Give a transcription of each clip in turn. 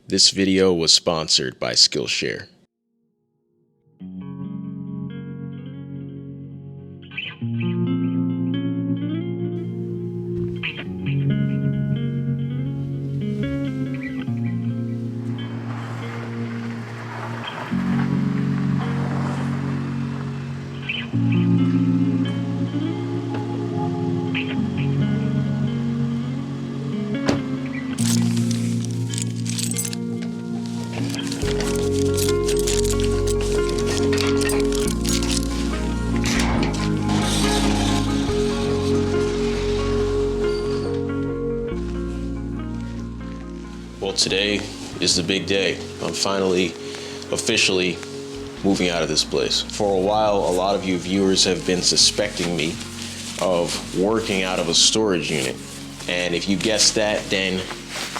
This video was sponsored by Skillshare. Well, today is the big day. I'm finally, officially moving out of this place. For a while, a lot of you viewers have been suspecting me of working out of a storage unit. And if you guessed that, then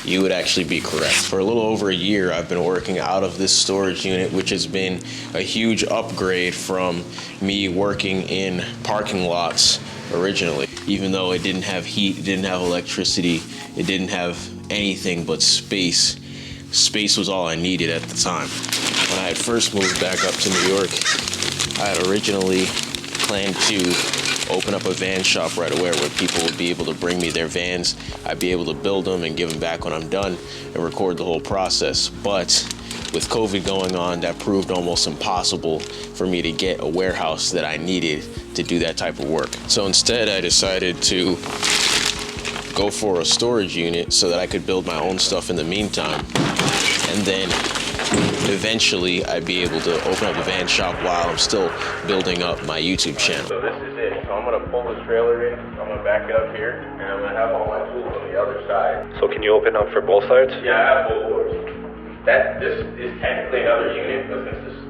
you would actually be correct. For a little over a year, I've been working out of this storage unit, which has been a huge upgrade from me working in parking lots originally. Even though it didn't have heat, it didn't have electricity, it didn't have anything but space. Space was all I needed at the time. When I had first moved back up to New York, I had originally planned to open up a van shop right away where people would be able to bring me their vans. I'd be able to build them and give them back when I'm done and record the whole process. But with COVID going on, that proved almost impossible for me to get a warehouse that I needed to do that type of work. So instead, I decided to go for a storage unit so that I could build my own stuff in the meantime. And then eventually I'd be able to open up a van shop while I'm still building up my YouTube channel. So this is it. So I'm gonna pull the trailer in, I'm gonna back it up here, and I'm gonna have all my tools on the other side. So can you open up for both sides? Yeah, I have both doors. This is technically another unit, but since this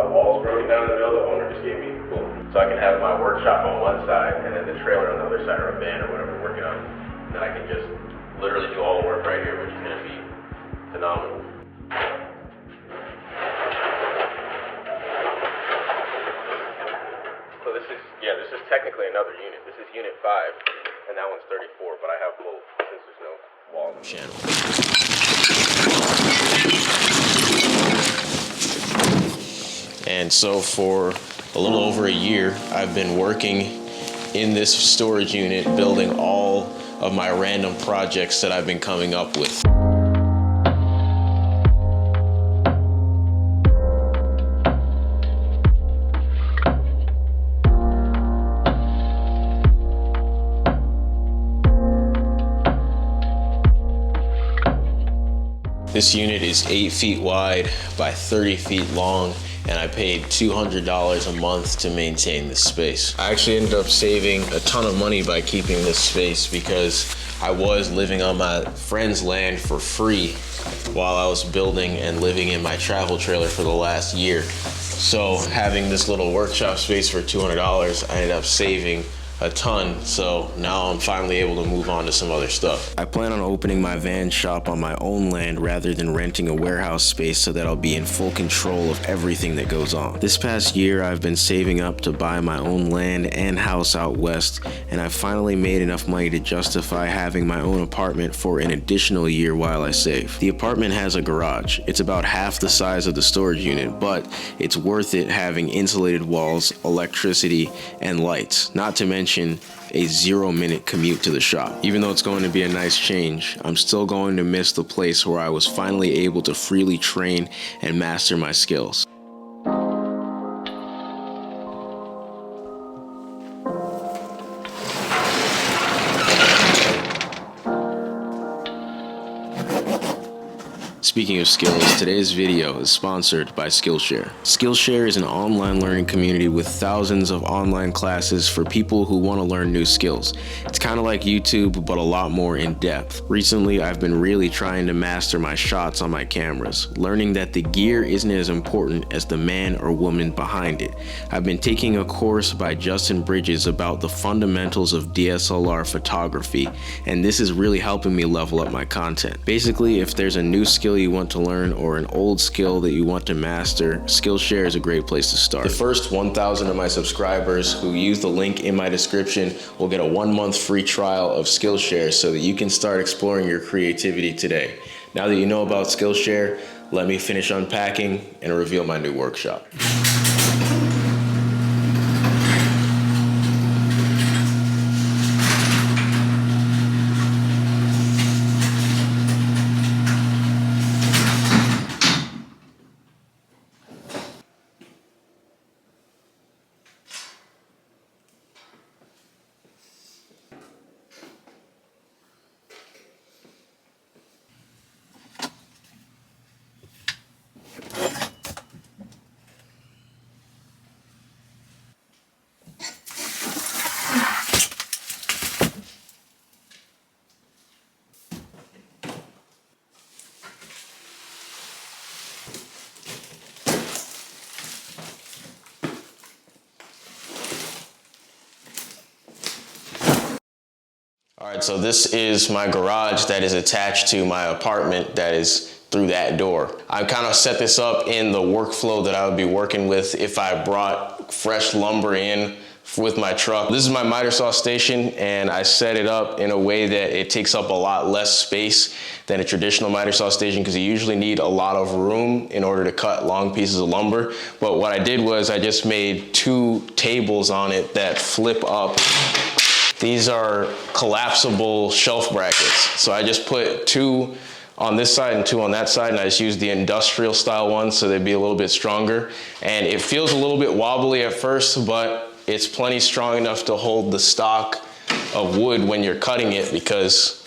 wall's broken down in the middle, the owner just gave me the book. So I can have my workshop on one side and then the trailer on the other side, or a van or whatever we're working on. And then I can just literally do all the work right here, which is gonna be phenomenal. So this is technically another unit. This is unit 5, and that one's 34, but I have both since there's no wall on the channel. And so for a little over a year, I've been working in this storage unit, building all of my random projects that I've been coming up with. This unit is 8 feet wide by 30 feet long, and I paid $200 a month to maintain this space. I actually ended up saving a ton of money by keeping this space because I was living on my friend's land for free while I was building and living in my travel trailer for the last year. So having this little workshop space for $200, I ended up saving a ton, so now I'm finally able to move on to some other stuff. I plan on opening my van shop on my own land rather than renting a warehouse space so that I'll be in full control of everything that goes on. This past year, I've been saving up to buy my own land and house out west, and I've finally made enough money to justify having my own apartment for an additional year while I save. The apartment has a garage. It's about half the size of the storage unit, but it's worth it having insulated walls, electricity, and lights, not to mention a 0-minute commute to the shop. Even though it's going to be a nice change, I'm still going to miss the place where I was finally able to freely train and master my skills. Speaking of skills, today's video is sponsored by Skillshare. Skillshare is an online learning community with thousands of online classes for people who want to learn new skills. It's kind of like YouTube, but a lot more in depth. Recently, I've been really trying to master my shots on my cameras, learning that the gear isn't as important as the man or woman behind it. I've been taking a course by Justin Bridges about the fundamentals of DSLR photography, and this is really helping me level up my content. Basically, if there's a new skill you want to learn or an old skill that you want to master, Skillshare is a great place to start. The first 1,000 of my subscribers who use the link in my description will get a 1-month free trial of Skillshare so that you can start exploring your creativity today. Now that you know about Skillshare, let me finish unpacking and reveal my new workshop. All right, so this is my garage that is attached to my apartment that is through that door. I kind of set this up in the workflow that I would be working with if I brought fresh lumber in with my truck. This is my miter saw station, and I set it up in a way that it takes up a lot less space than a traditional miter saw station, because you usually need a lot of room in order to cut long pieces of lumber. But what I did was I just made 2 tables on it that flip up. These are collapsible shelf brackets. So I just put 2 on this side and 2 on that side, and I just used the industrial style ones so they'd be a little bit stronger. And it feels a little bit wobbly at first, but it's plenty strong enough to hold the stock of wood when you're cutting it, because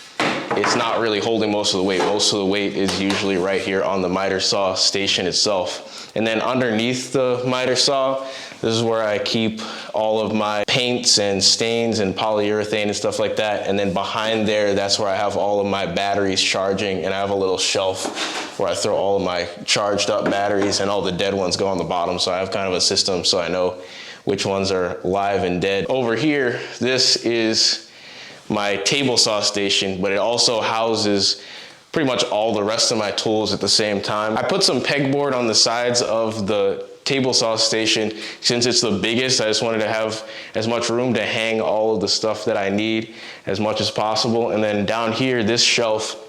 it's not really holding most of the weight. Most of the weight is usually right here on the miter saw station itself. And then underneath the miter saw, this is where I keep all of my paints and stains and polyurethane and stuff like that. And then behind there, that's where I have all of my batteries charging, and I have a little shelf where I throw all of my charged up batteries, and all the dead ones go on the bottom. So I have kind of a system so I know which ones are live and dead. Over here, this is my table saw station, but it also houses pretty much all the rest of my tools at the same time. I put some pegboard on the sides of the table saw station. Since it's the biggest, I just wanted to have as much room to hang all of the stuff that I need as much as possible. And then down here, this shelf,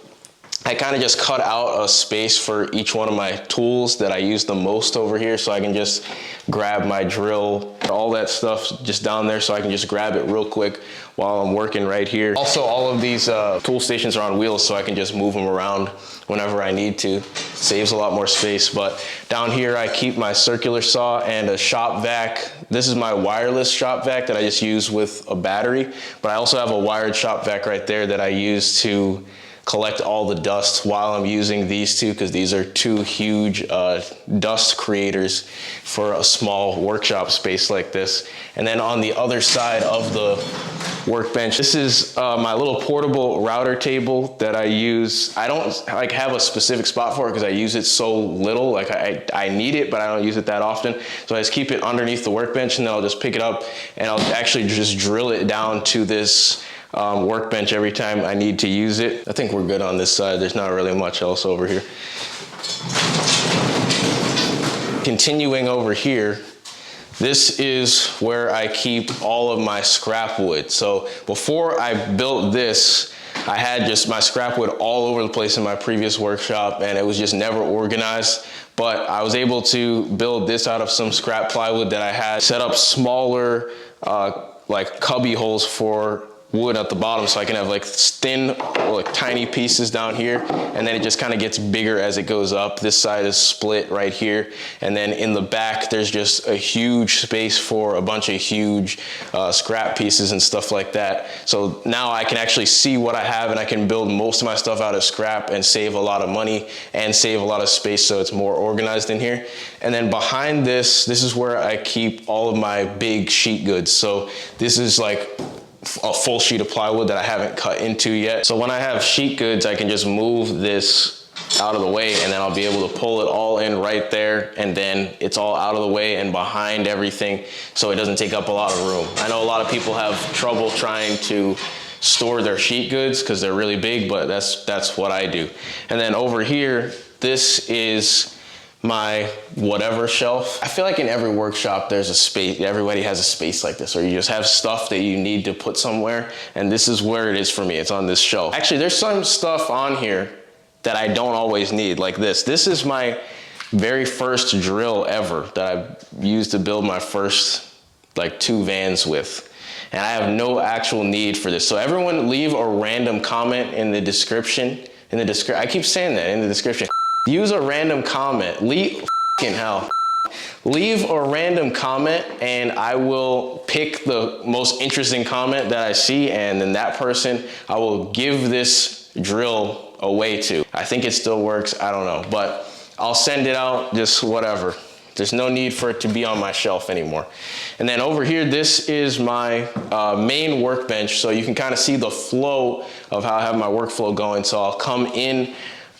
I kind of just cut out a space for each one of my tools that I use the most over here, so I can just grab my drill, all that stuff just down there, so I can just grab it real quick while I'm working right here. Also, all of these tool stations are on wheels, so I can just move them around whenever I need to. Saves a lot more space. But down here, I keep my circular saw and a shop vac. This is my wireless shop vac that I just use with a battery, but I also have a wired shop vac right there that I use to collect all the dust while I'm using these 2, because these are 2 huge dust creators for a small workshop space like this. And then on the other side of the workbench, this is my little portable router table that I use. I don't have a specific spot for it because I use it so little. I need it, but I don't use it that often. So I just keep it underneath the workbench, and then I'll just pick it up and I'll actually just drill it down to this workbench every time I need to use it. I think we're good on this side. There's not really much else over here. Continuing over here, this is where I keep all of my scrap wood. So before I built this, I had just my scrap wood all over the place in my previous workshop, and it was just never organized. But I was able to build this out of some scrap plywood that I had, set up smaller like cubby holes for wood at the bottom, so I can have like thin, like tiny pieces down here, and then it just kind of gets bigger as it goes up. This side is split right here, and then in the back there's just a huge space for a bunch of huge scrap pieces and stuff like that. So now I can actually see what I have, and I can build most of my stuff out of scrap and save a lot of money and save a lot of space, so it's more organized in here. And then behind this is where I keep all of my big sheet goods. So this is like a full sheet of plywood that I haven't cut into yet. So when I have sheet goods, I can just move this out of the way, and then I'll be able to pull it all in right there, and then it's all out of the way and behind everything, so it doesn't take up a lot of room. I know a lot of people have trouble trying to store their sheet goods because they're really big, but that's what I do. And then over here, this is my whatever shelf. I feel like in every workshop there's a space, everybody has a space like this, or you just have stuff that you need to put somewhere, and this is where it is for me. It's on this shelf. Actually, there's some stuff on here that I don't always need, like this. This is my very first drill ever that I used to build my first like 2 vans with. And I have no actual need for this. So everyone leave a random comment in the description. I keep saying that, in the description. Use a random comment. Leave a random comment and I will pick the most interesting comment that I see, and then that person I will give this drill away to. I think it still works, I don't know, but I'll send it out, just whatever. There's no need for it to be on my shelf anymore. And then over here, this is my main workbench. So you can kind of see the flow of how I have my workflow going. So I'll come in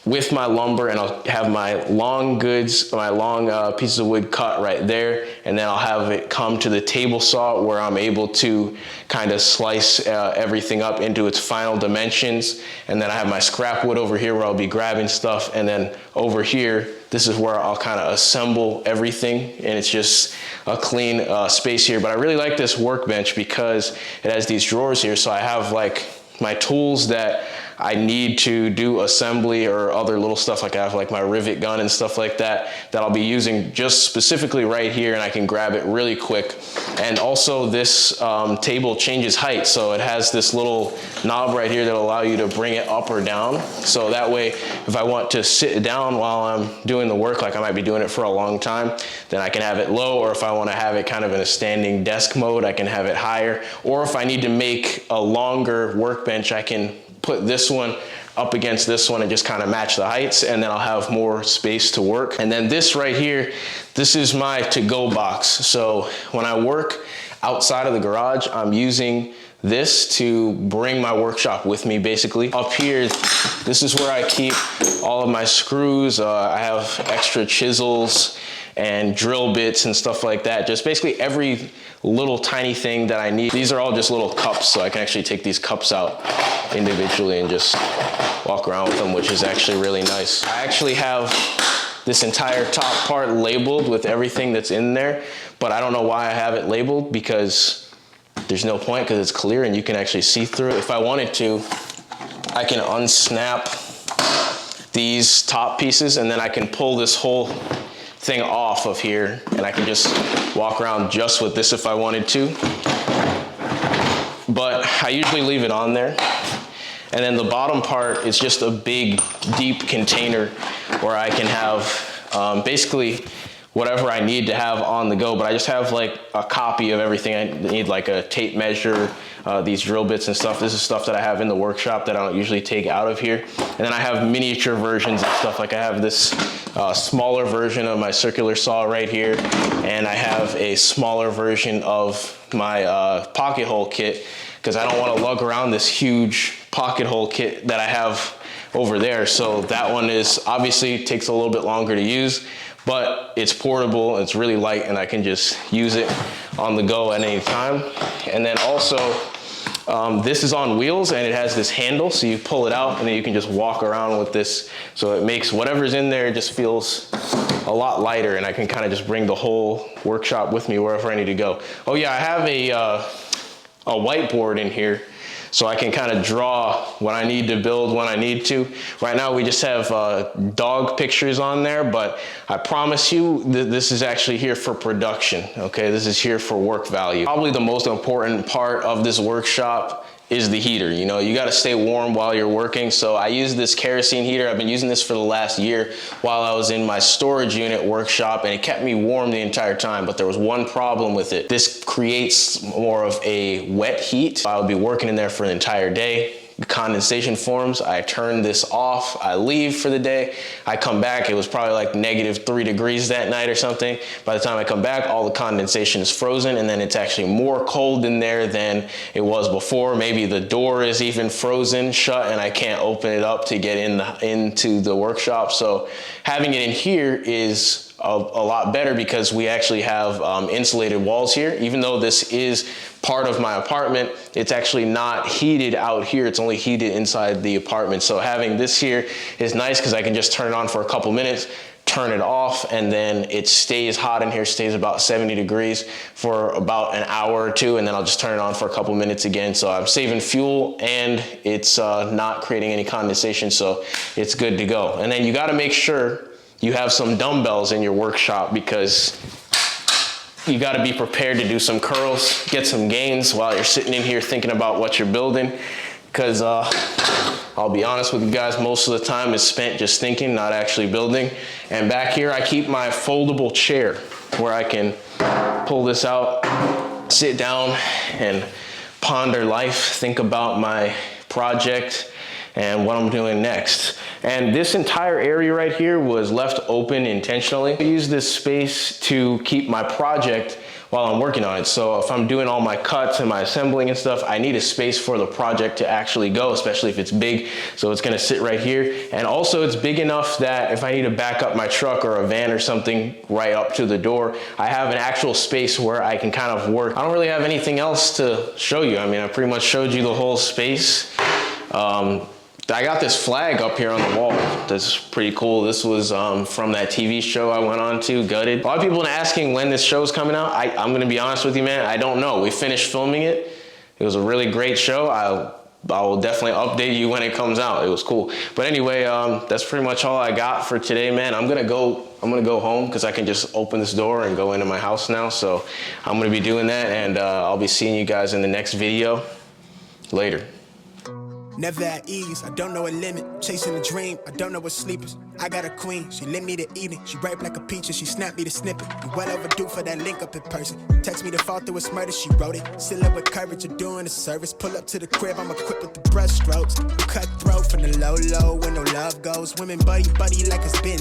with my lumber and I'll have my long goods, my long pieces of wood cut right there. And then I'll have it come to the table saw where I'm able to kind of slice everything up into its final dimensions. And then I have my scrap wood over here where I'll be grabbing stuff. And then over here, this is where I'll kind of assemble everything, and it's just a clean space here. But I really like this workbench because it has these drawers here. So I have like my tools that I need to do assembly or other little stuff, like I have like my rivet gun and stuff like that, that I'll be using just specifically right here, and I can grab it really quick. And also this table changes height. So it has this little knob right here that'll allow you to bring it up or down. So that way, if I want to sit down while I'm doing the work, like I might be doing it for a long time, then I can have it low, or if I want to have it kind of in a standing desk mode, I can have it higher. Or if I need to make a longer workbench, I can put this one up against this one and just kind of match the heights, and then I'll have more space to work. And then this right here, this is my to-go box. So when I work outside of the garage, I'm using this to bring my workshop with me, basically. Up here, this is where I keep all of my screws. I have extra chisels and drill bits and stuff like that. Just basically every little tiny thing that I need. These are all just little cups, so I can actually take these cups out individually and just walk around with them, which is actually really nice. I actually have this entire top part labeled with everything that's in there, but I don't know why I have it labeled, because there's no point, because it's clear and you can actually see through it. If I wanted to, I can unsnap these top pieces and then I can pull this whole thing off of here, and I can just walk around just with this if I wanted to. But I usually leave it on there. And then the bottom part is just a big, deep container where I can have basically whatever I need to have on the go. But I just have like a copy of everything I need, like a tape measure, these drill bits and stuff. This is stuff that I have in the workshop that I don't usually take out of here. And then I have miniature versions and stuff. Like I have this smaller version of my circular saw right here, and I have a smaller version of my pocket hole kit, because I don't want to lug around this huge pocket hole kit that I have over there. So that one is obviously takes a little bit longer to use, but it's portable, it's really light, and I can just use it on the go at any time. And then also, this is on wheels and it has this handle, so you pull it out and then you can just walk around with this. So it makes whatever's in there, it just feels a lot lighter, and I can kind of just bring the whole workshop with me wherever I need to go. Oh yeah, I have a whiteboard in here, so I can kind of draw what I need to build when I need to. Right now we just have dog pictures on there, but I promise you this is actually here for production, okay? This is here for work value. Probably the most important part of this workshop is the heater. You know, you gotta stay warm while you're working. So I use this kerosene heater. I've been using this for the last year while I was in my storage unit workshop, and it kept me warm the entire time, but there was one problem with it. This creates more of a wet heat. I would be working in there for an entire day. Condensation forms, I turn this off, I leave for the day, I come back, it was probably like -3 degrees that night or something. By the time I come back, all the condensation is frozen, and then it's actually more cold in there than it was before. Maybe the door is even frozen shut and I can't open it up to get into the workshop. So having it in here is a lot better, because we actually have insulated walls here. Even though this is part of my apartment, it's actually not heated out here, it's only heated inside the apartment. So having this here is nice, because I can just turn it on for a couple minutes, turn it off, and then it stays hot in here, stays about 70 degrees for about an hour or two, and then I'll just turn it on for a couple minutes again. So I'm saving fuel, and it's not creating any condensation, so it's good to go. And then you gotta make sure you have some dumbbells in your workshop, because you gotta be prepared to do some curls, get some gains while you're sitting in here thinking about what you're building. Because I'll be honest with you guys, most of the time is spent just thinking, not actually building. And back here, I keep my foldable chair where I can pull this out, sit down, and ponder life, think about my project and what I'm doing next. And this entire area right here was left open intentionally. I use this space to keep my project while I'm working on it. So if I'm doing all my cuts and my assembling and stuff, I need a space for the project to actually go, especially if it's big. So it's gonna sit right here. And also it's big enough that if I need to back up my truck or a van or something right up to the door, I have an actual space where I can kind of work. I don't really have anything else to show you. I mean, I pretty much showed you the whole space. I got this flag up here on the wall. That's pretty cool. This was from that TV show I went on to, Gutted. A lot of people are asking when this show's coming out. I'm gonna be honest with you, man, I don't know. We finished filming it. It was a really great show. I will definitely update you when it comes out. It was cool. But anyway, that's pretty much all I got for today, man. I'm gonna go home because I can just open this door and go into my house now. So I'm gonna be doing that, and I'll be seeing you guys in the next video. Later. Never at ease, I don't know a limit. Chasing a dream, I don't know what sleep is. I got a queen, she lit me to eat it. She ripe like a peach and she snapped me to snippet. You well overdue for that link up in person. Text me to fall through a murder, she wrote it. Still up with courage, you're doing a service. Pull up to the crib, I'm equipped with the brush strokes. Cutthroat from the low when no love goes. Women buddy like it's been